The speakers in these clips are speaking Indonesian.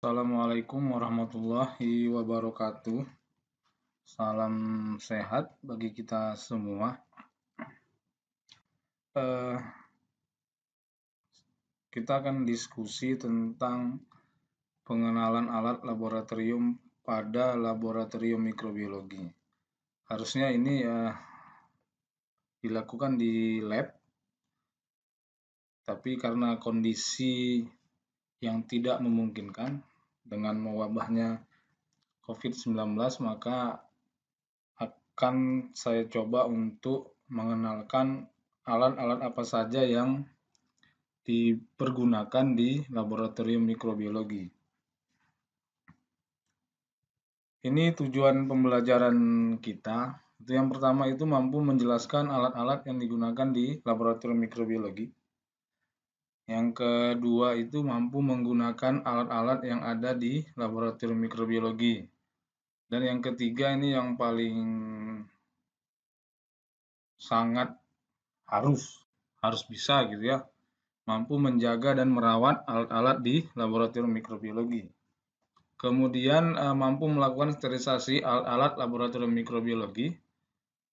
Assalamualaikum warahmatullahi wabarakatuh. Salam sehat bagi kita semua. Eh, kita akan diskusi tentang pengenalan alat laboratorium pada laboratorium mikrobiologi. Harusnya ini dilakukan di lab, tapi karena kondisi yang tidak memungkinkan dengan mewabahnya COVID-19, maka akan saya coba untuk mengenalkan alat-alat apa saja yang dipergunakan di laboratorium mikrobiologi. Ini tujuan pembelajaran kita. Itu yang pertama itu mampu menjelaskan alat-alat yang digunakan di laboratorium mikrobiologi. Yang kedua itu mampu menggunakan alat-alat yang ada di laboratorium mikrobiologi. Dan yang ketiga ini yang paling sangat harus bisa gitu ya, mampu menjaga dan merawat alat-alat di laboratorium mikrobiologi. Kemudian mampu melakukan sterilisasi alat-alat laboratorium mikrobiologi.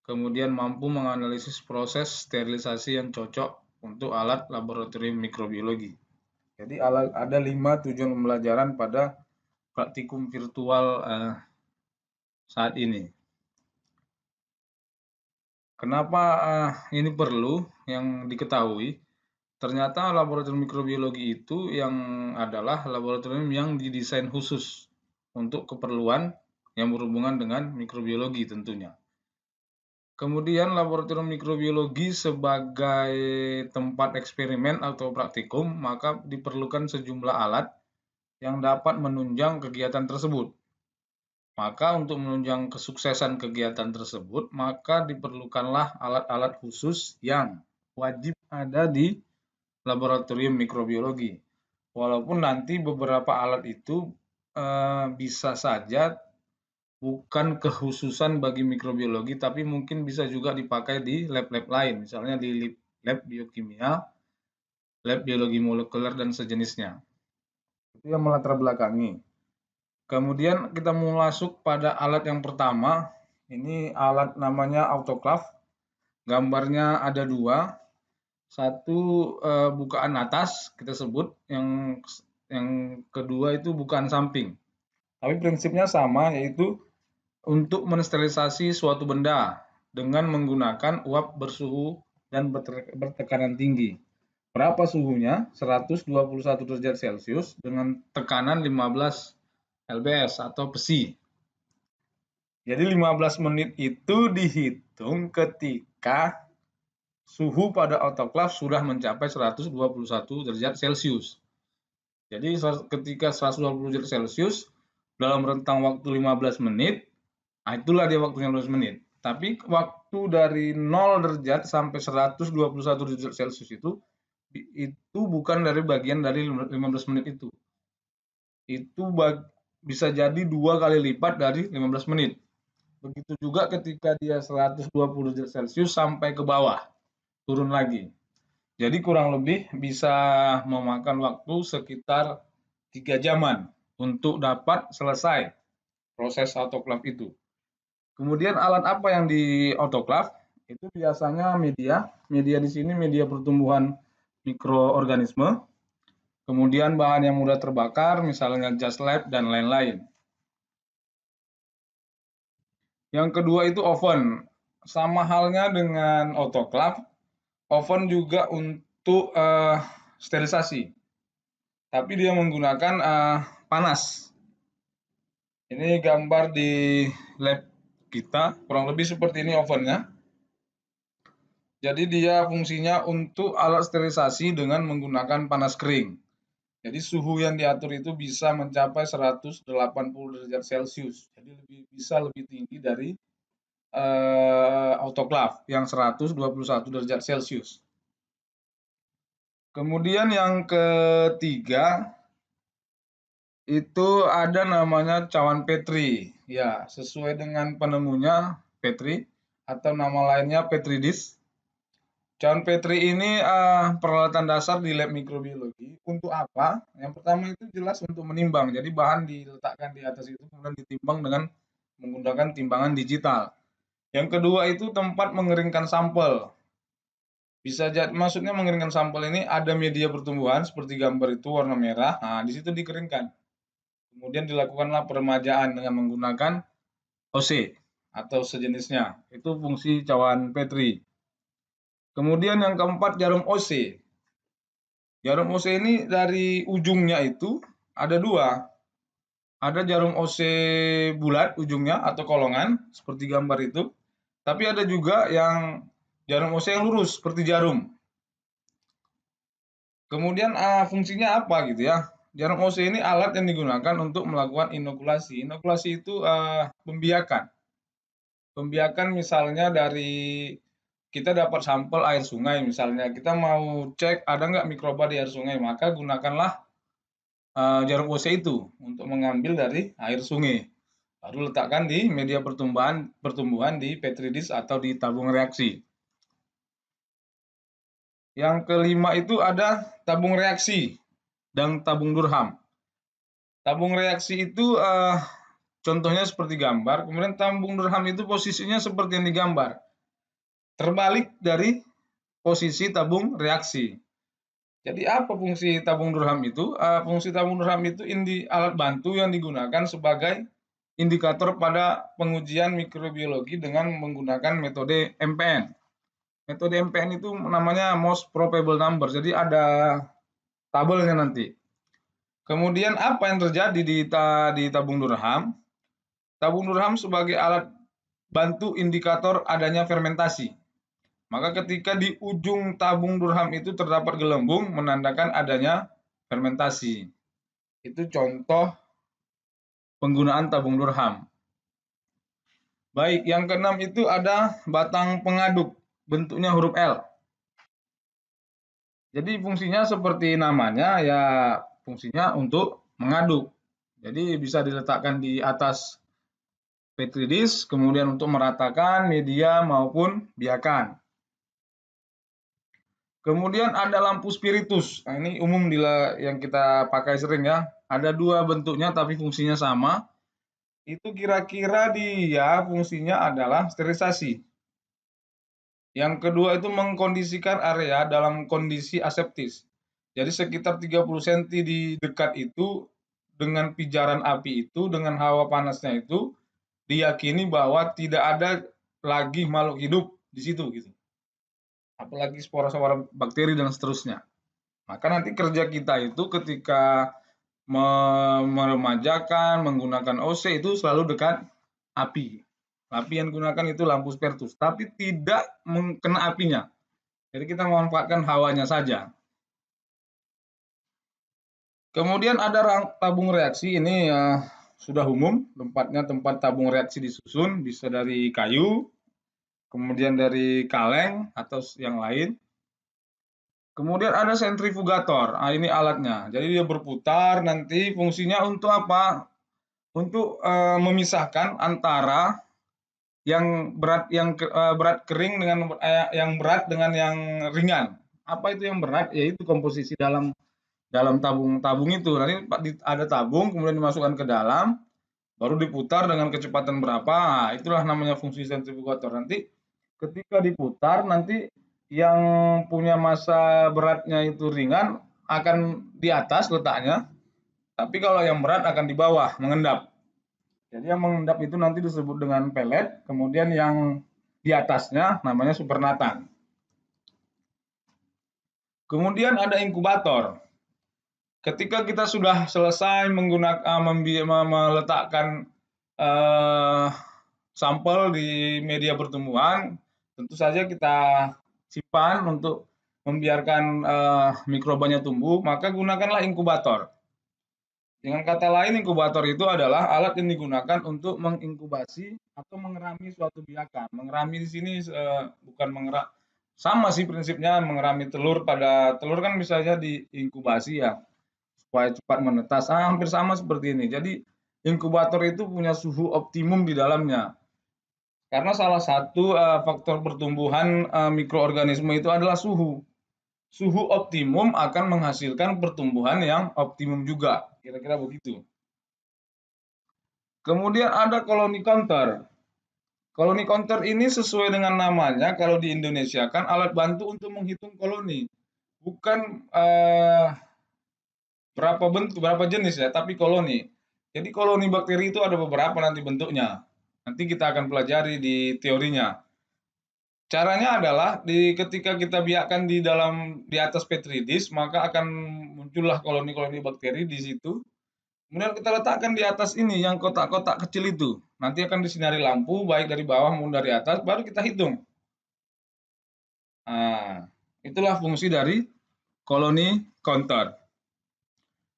Kemudian mampu menganalisis proses sterilisasi yang cocok untuk alat laboratorium mikrobiologi. Jadi ada 5 tujuan pembelajaran pada praktikum virtual saat ini. Kenapa ini perlu yang diketahui? Ternyata laboratorium mikrobiologi itu yang adalah laboratorium yang didesain khusus untuk keperluan yang berhubungan dengan mikrobiologi tentunya. Kemudian laboratorium mikrobiologi sebagai tempat eksperimen atau praktikum, maka diperlukan sejumlah alat yang dapat menunjang kegiatan tersebut. Maka untuk menunjang kesuksesan kegiatan tersebut, maka diperlukanlah alat-alat khusus yang wajib ada di laboratorium mikrobiologi. Walaupun nanti beberapa alat itu bisa saja bukan kekhususan bagi mikrobiologi, tapi mungkin bisa juga dipakai di lab-lab lain, misalnya di lab biokimia, lab biologi molekuler, dan sejenisnya. Itu yang melatar belakangi. Kemudian kita mau masuk pada alat yang pertama. Ini alat namanya autoclave. Gambarnya ada 2. Satu bukaan atas kita sebut, yang kedua itu bukaan samping. Tapi prinsipnya sama, yaitu untuk mensterilisasi suatu benda dengan menggunakan uap bersuhu dan bertekanan tinggi. Berapa suhunya? 121 derajat Celcius dengan tekanan 15 lbs atau psi. Jadi 15 menit itu dihitung ketika suhu pada autoclave sudah mencapai 121 derajat Celcius. Jadi ketika 120 derajat Celcius dalam rentang waktu 15 menit, itulah dia waktunya 15 menit. Tapi waktu dari 0 derajat sampai 121 derajat Celcius itu bukan dari bagian dari 15 menit itu. Itu bisa jadi 2 kali lipat dari 15 menit. Begitu juga ketika dia 120 derajat Celcius sampai ke bawah, turun lagi. Jadi kurang lebih bisa memakan waktu sekitar 3 jaman untuk dapat selesai proses autoclave itu. Kemudian alat apa yang di autoclave? Itu biasanya media. Media di sini media pertumbuhan mikroorganisme. Kemudian bahan yang mudah terbakar, misalnya gas lab dan lain-lain. Yang kedua itu oven. Sama halnya dengan autoclave, oven juga untuk sterilisasi. Tapi dia menggunakan panas. Ini gambar di lab kita, kurang lebih seperti ini ovennya. Jadi dia fungsinya untuk alat sterilisasi dengan menggunakan panas kering. Jadi suhu yang diatur itu bisa mencapai 180 derajat Celcius. Jadi bisa lebih tinggi dari autoclave yang 121 derajat Celcius. Kemudian yang ketiga itu ada namanya cawan Petri. Ya, sesuai dengan penemunya Petri atau nama lainnya Petri dish. Cawan Petri ini peralatan dasar di lab mikrobiologi. Untuk apa? Yang pertama itu jelas untuk menimbang. Jadi bahan diletakkan di atas itu kemudian ditimbang dengan menggunakan timbangan digital. Yang kedua itu tempat mengeringkan sampel. Bisa jadi, maksudnya mengeringkan sampel ini ada media pertumbuhan seperti gambar itu warna merah. Nah, di situ dikeringkan. Kemudian dilakukanlah peremajaan dengan menggunakan OC atau sejenisnya. Itu fungsi cawan Petri. Kemudian yang keempat jarum OC. Jarum OC ini dari ujungnya itu ada dua. Ada jarum OC bulat ujungnya atau kolongan seperti gambar itu. Tapi ada juga yang jarum OC yang lurus seperti jarum. Kemudian fungsinya apa gitu ya? Jarum OC ini alat yang digunakan untuk melakukan inokulasi. Inokulasi itu pembiakan. Pembiakan misalnya dari kita dapat sampel air sungai misalnya, kita mau cek ada nggak mikroba di air sungai, maka gunakanlah jarum OC itu untuk mengambil dari air sungai. Baru letakkan di media pertumbuhan di petri dish atau di tabung reaksi. Yang kelima itu ada tabung reaksi dan tabung Durham. Tabung reaksi itu contohnya seperti gambar, kemudian tabung Durham itu posisinya seperti yang digambar. Terbalik dari posisi tabung reaksi. Jadi apa fungsi tabung Durham itu? Fungsi tabung Durham itu alat bantu yang digunakan sebagai indikator pada pengujian mikrobiologi dengan menggunakan metode MPN. Metode MPN itu namanya most probable number. Jadi ada tabelnya nanti. Kemudian apa yang terjadi di tabung Durham? Tabung Durham sebagai alat bantu indikator adanya fermentasi. Maka ketika di ujung tabung Durham itu terdapat gelembung menandakan adanya fermentasi. Itu contoh penggunaan tabung Durham. Baik, yang keenam itu ada batang pengaduk, bentuknya huruf L. Jadi fungsinya seperti namanya, ya fungsinya untuk mengaduk. Jadi bisa diletakkan di atas petri dish, kemudian untuk meratakan media maupun biakan. Kemudian ada lampu spiritus. Nah, ini umum yang kita pakai sering ya. Ada dua bentuknya tapi fungsinya sama. Itu kira-kira dia fungsinya adalah sterilisasi. Yang kedua itu mengkondisikan area dalam kondisi aseptis. Jadi sekitar 30 cm di dekat itu dengan pijaran api itu, dengan hawa panasnya itu, diyakini bahwa tidak ada lagi makhluk hidup di situ gitu. Apalagi spora-spora bakteri dan seterusnya. Maka nanti kerja kita itu ketika meremajakan, menggunakan OC itu selalu dekat api. Api yang digunakan itu lampu spiritus, tapi tidak kena apinya. Jadi kita memanfaatkan hawanya saja. Kemudian ada tabung reaksi, ini sudah umum, tempatnya tempat tabung reaksi disusun, bisa dari kayu, kemudian dari kaleng atau yang lain. Kemudian ada sentrifugator. Nah, ini alatnya. Jadi dia berputar, nanti fungsinya untuk apa? Untuk memisahkan antara yang berat kering dengan yang berat dengan yang ringan. Apa itu yang berat? Yaitu komposisi dalam tabung itu. Nanti ada tabung, kemudian dimasukkan ke dalam, baru diputar dengan kecepatan berapa. Nah, itulah namanya fungsi sentrifugator. Nanti ketika diputar, nanti yang punya massa beratnya itu ringan akan di atas letaknya, tapi kalau yang berat akan di bawah, mengendap. Jadi yang mengendap itu nanti disebut dengan pelet, kemudian yang di atasnya namanya supernatan. Kemudian ada inkubator. Ketika kita sudah selesai meletakkan sampel di media pertumbuhan, tentu saja kita simpan untuk membiarkan mikrobanya tumbuh, maka gunakanlah inkubator. Dengan kata lain, inkubator itu adalah alat yang digunakan untuk menginkubasi atau mengerami suatu biakan. Mengerami di sini bukan sama sih prinsipnya mengerami telur. Pada telur kan bisa saja diinkubasi ya, supaya cepat menetas. Hampir sama seperti ini. Jadi inkubator itu punya suhu optimum di dalamnya. Karena salah satu faktor pertumbuhan mikroorganisme itu adalah suhu. Suhu optimum akan menghasilkan pertumbuhan yang optimum juga, kira-kira begitu. Kemudian ada koloni counter. Koloni counter ini sesuai dengan namanya, kalau di Indonesia kan alat bantu untuk menghitung koloni, bukan berapa jenis ya, tapi koloni. Jadi koloni bakteri itu ada beberapa nanti bentuknya. Nanti kita akan pelajari di teorinya. Caranya adalah ketika kita biarkan di atas petri dish, maka akan muncullah koloni-koloni bakteri di situ. Kemudian kita letakkan di atas ini yang kotak-kotak kecil itu. Nanti akan disinari lampu baik dari bawah maupun dari atas, baru kita hitung. Nah, itulah fungsi dari koloni counter.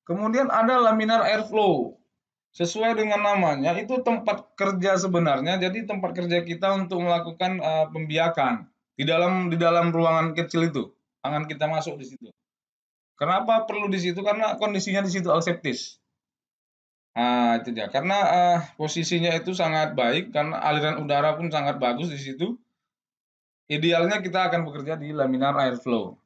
Kemudian ada laminar airflow. Sesuai dengan namanya, itu tempat kerja sebenarnya. Jadi tempat kerja kita untuk melakukan pembiakan di dalam ruangan kecil itu. Tangan kita masuk di situ. Kenapa perlu di situ? Karena kondisinya di situ aseptis. Nah, itu dia. Karena posisinya itu sangat baik, karena aliran udara pun sangat bagus di situ. Idealnya kita akan bekerja di laminar airflow.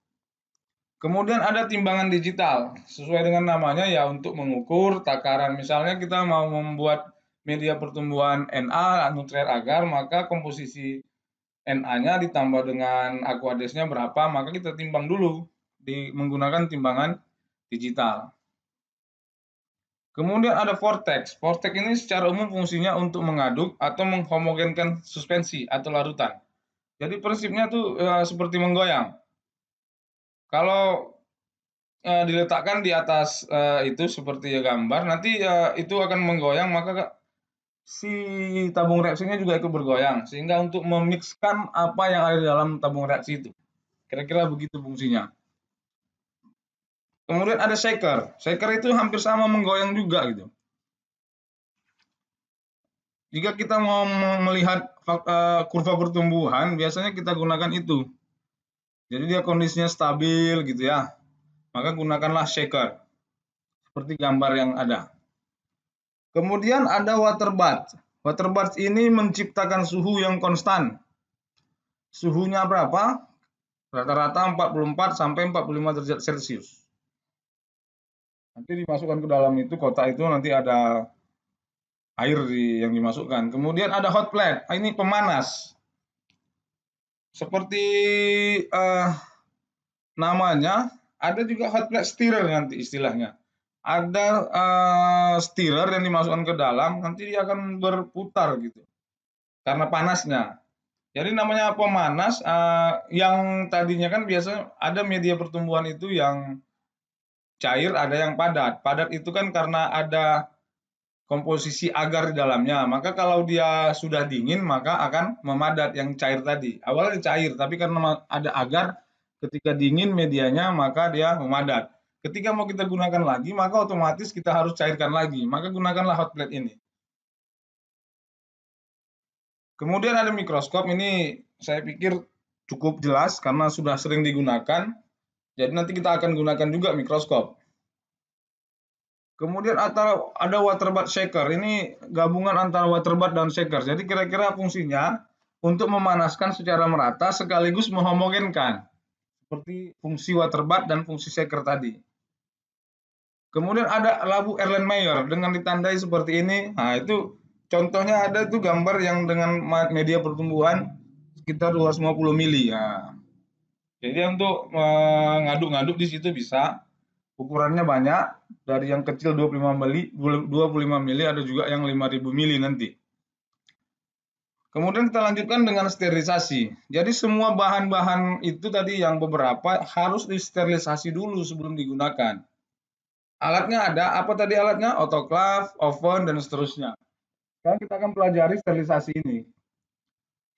Kemudian ada timbangan digital, sesuai dengan namanya ya untuk mengukur takaran. Misalnya kita mau membuat media pertumbuhan Na, nutrien agar, maka komposisi Na-nya ditambah dengan aquadesnya berapa, maka kita timbang dulu menggunakan timbangan digital. Kemudian ada vortex. Vortex ini secara umum fungsinya untuk mengaduk atau menghomogenkan suspensi atau larutan. Jadi prinsipnya tuh seperti menggoyang. Kalau diletakkan di atas itu seperti gambar, nanti itu akan menggoyang, maka si tabung reaksinya juga ikut bergoyang, sehingga untuk memixkan apa yang ada di dalam tabung reaksi itu. Kira-kira begitu fungsinya. Kemudian ada shaker. Shaker itu hampir sama menggoyang juga gitu. Jika kita mau melihat kurva pertumbuhan, biasanya kita gunakan itu. Jadi dia kondisinya stabil gitu ya. Maka gunakanlah shaker. Seperti gambar yang ada. Kemudian ada water bath. Water bath ini menciptakan suhu yang konstan. Suhunya berapa? Rata-rata 44 sampai 45 derajat Celcius. Nanti dimasukkan ke dalam itu, kotak itu nanti ada air yang dimasukkan. Kemudian ada hot plate. Ini pemanas. Seperti namanya, ada juga hot plate stirrer nanti istilahnya. Ada stirrer yang dimasukkan ke dalam, nanti dia akan berputar gitu. Karena panasnya. Jadi namanya pemanas, yang tadinya kan biasanya ada media pertumbuhan itu yang cair, ada yang padat. Padat itu kan karena ada komposisi agar di dalamnya. Maka kalau dia sudah dingin, maka akan memadat yang cair tadi. Awalnya cair, tapi karena ada agar, ketika dingin medianya, maka dia memadat. Ketika mau kita gunakan lagi, maka otomatis kita harus cairkan lagi. Maka gunakanlah hot plate ini. Kemudian ada mikroskop, ini saya pikir cukup jelas karena sudah sering digunakan. Jadi nanti kita akan gunakan juga mikroskop. Kemudian ada water bath shaker, ini gabungan antara water bath dan shaker. Jadi kira-kira fungsinya untuk memanaskan secara merata sekaligus menghomogenkan. Seperti fungsi water bath dan fungsi shaker tadi. Kemudian ada labu Erlenmeyer dengan ditandai seperti ini. Nah, itu contohnya ada itu gambar yang dengan media pertumbuhan sekitar 250 mili. Nah, jadi untuk mengaduk-ngaduk di situ bisa. Ukurannya banyak, dari yang kecil 25 mili, ada juga yang 5.000 mili nanti. Kemudian kita lanjutkan dengan sterilisasi. Jadi semua bahan-bahan itu tadi yang beberapa harus disterilisasi dulu sebelum digunakan. Alatnya ada, apa tadi alatnya? Autoclave, oven, dan seterusnya. Sekarang kita akan pelajari sterilisasi ini.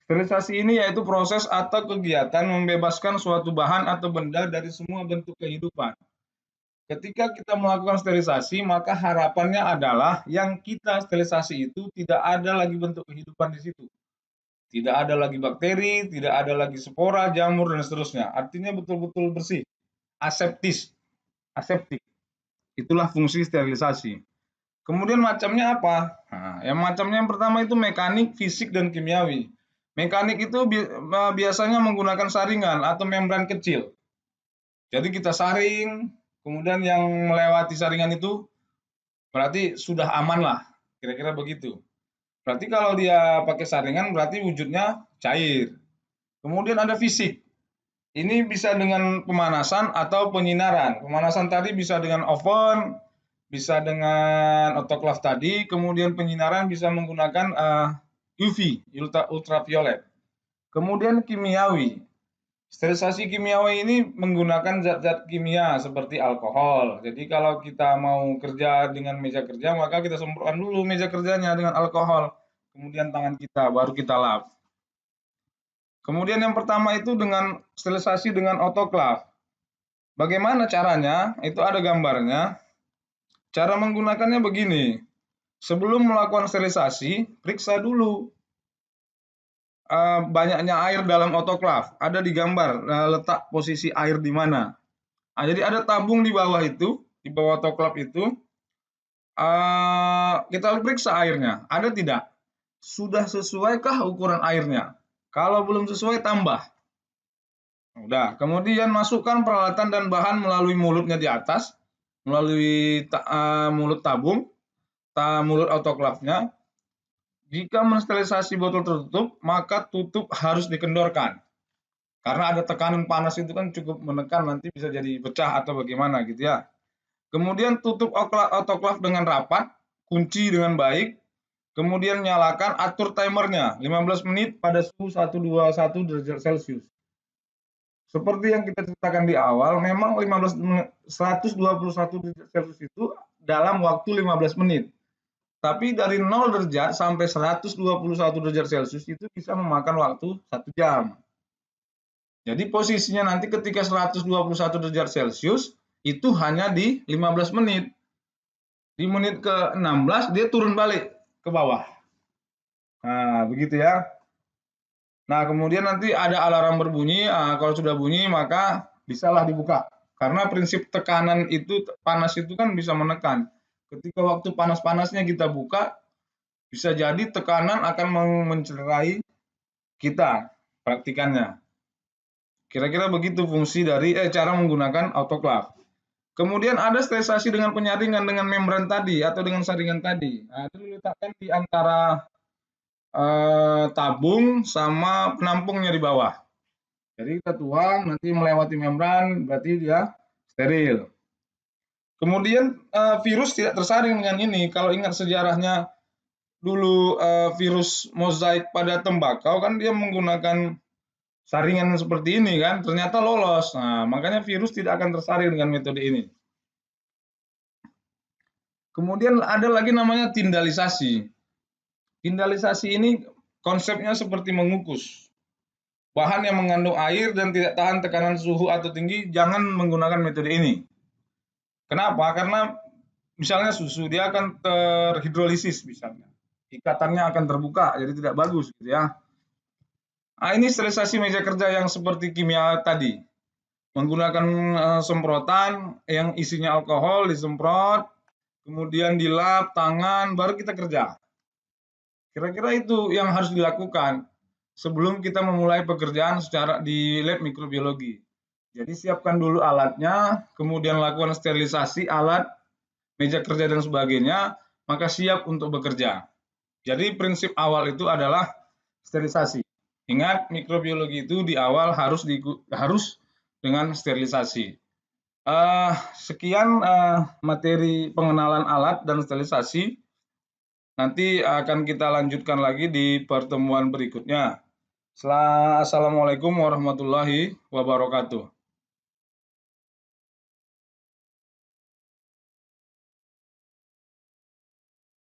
Sterilisasi ini yaitu proses atau kegiatan membebaskan suatu bahan atau benda dari semua bentuk kehidupan. Ketika kita melakukan sterilisasi, maka harapannya adalah yang kita sterilisasi itu tidak ada lagi bentuk kehidupan di situ. Tidak ada lagi bakteri, tidak ada lagi spora, jamur, dan seterusnya. Artinya betul-betul bersih, aseptik. Itulah fungsi sterilisasi. Kemudian macamnya apa? Nah, yang macamnya yang pertama itu mekanik, fisik, dan kimiawi. Mekanik itu biasanya menggunakan saringan atau membran kecil. Jadi kita saring, kemudian yang melewati saringan itu berarti sudah aman lah, kira-kira begitu. Berarti kalau dia pakai saringan berarti wujudnya cair. Kemudian ada fisik. Ini bisa dengan pemanasan atau penyinaran. Pemanasan tadi bisa dengan oven, bisa dengan autoclave tadi, kemudian penyinaran bisa menggunakan UV, ultraviolet. Kemudian kimiawi. Sterilisasi kimiawi ini menggunakan zat-zat kimia seperti alkohol. Jadi kalau kita mau kerja dengan meja kerja, maka kita semprotkan dulu meja kerjanya dengan alkohol. Kemudian tangan kita, baru kita lap. Kemudian yang pertama itu dengan sterilisasi dengan autoclave. Bagaimana caranya? Itu ada gambarnya. Cara menggunakannya begini. Sebelum melakukan sterilisasi, periksa dulu banyaknya air dalam autoclave. Ada di gambar letak posisi air di mana. Jadi ada tabung di bawah itu, di bawah autoclave itu. Kita periksa airnya, ada tidak? Sudah sesuaikah ukuran airnya? Kalau belum sesuai, tambah. Udah, kemudian masukkan peralatan dan bahan melalui mulutnya di atas, melalui mulut tabung, mulut autoclave-nya. Jika mensterilisasi botol tertutup, maka tutup harus dikendorkan. Karena ada tekanan panas itu kan cukup menekan, nanti bisa jadi pecah atau bagaimana gitu ya. Kemudian tutup autoclave dengan rapat, kunci dengan baik, kemudian nyalakan, atur timernya 15 menit pada suhu 121 derajat Celcius. Seperti yang kita ceritakan di awal, memang 121 derajat Celcius itu dalam waktu 15 menit. Tapi dari 0 derajat sampai 121 derajat Celcius itu bisa memakan waktu 1 jam. Jadi posisinya nanti ketika 121 derajat Celcius itu hanya di 15 menit. Di menit ke-16 dia turun balik ke bawah. Nah, begitu ya. Nah, kemudian nanti ada alarm berbunyi, kalau sudah bunyi maka bisalah dibuka. Karena prinsip tekanan itu, panas itu kan bisa menekan. Ketika waktu panas-panasnya kita buka, bisa jadi tekanan akan mencederai kita praktikannya. Kira-kira begitu fungsi dari cara menggunakan autoclave. Kemudian ada sterilisasi dengan penyaringan dengan membran tadi atau dengan saringan tadi. Nah, itu diletakkan di antara tabung sama penampungnya di bawah. Jadi kita tuang, nanti melewati membran, berarti dia steril. Kemudian virus tidak tersaring dengan ini. Kalau ingat sejarahnya dulu virus mozaik pada tembakau kan dia menggunakan saringan seperti ini kan, ternyata lolos. Nah, makanya virus tidak akan tersaring dengan metode ini. Kemudian ada lagi namanya tindalisasi. Tindalisasi ini konsepnya seperti mengukus. Bahan yang mengandung air dan tidak tahan tekanan suhu atau tinggi, jangan menggunakan metode ini. Kenapa? Karena misalnya susu, dia akan terhidrolisis misalnya. Ikatannya akan terbuka, jadi tidak bagus gitu ya. Nah, ini sterilisasi meja kerja yang seperti kimia tadi. Menggunakan semprotan yang isinya alkohol, disemprot, kemudian dilap tangan, baru kita kerja. Kira-kira itu yang harus dilakukan sebelum kita memulai pekerjaan secara di lab mikrobiologi. Jadi siapkan dulu alatnya, kemudian lakukan sterilisasi alat, meja kerja dan sebagainya, maka siap untuk bekerja. Jadi prinsip awal itu adalah sterilisasi. Ingat, mikrobiologi itu di awal harus dengan sterilisasi. Sekian materi pengenalan alat dan sterilisasi. Nanti akan kita lanjutkan lagi di pertemuan berikutnya. Assalamualaikum warahmatullahi wabarakatuh.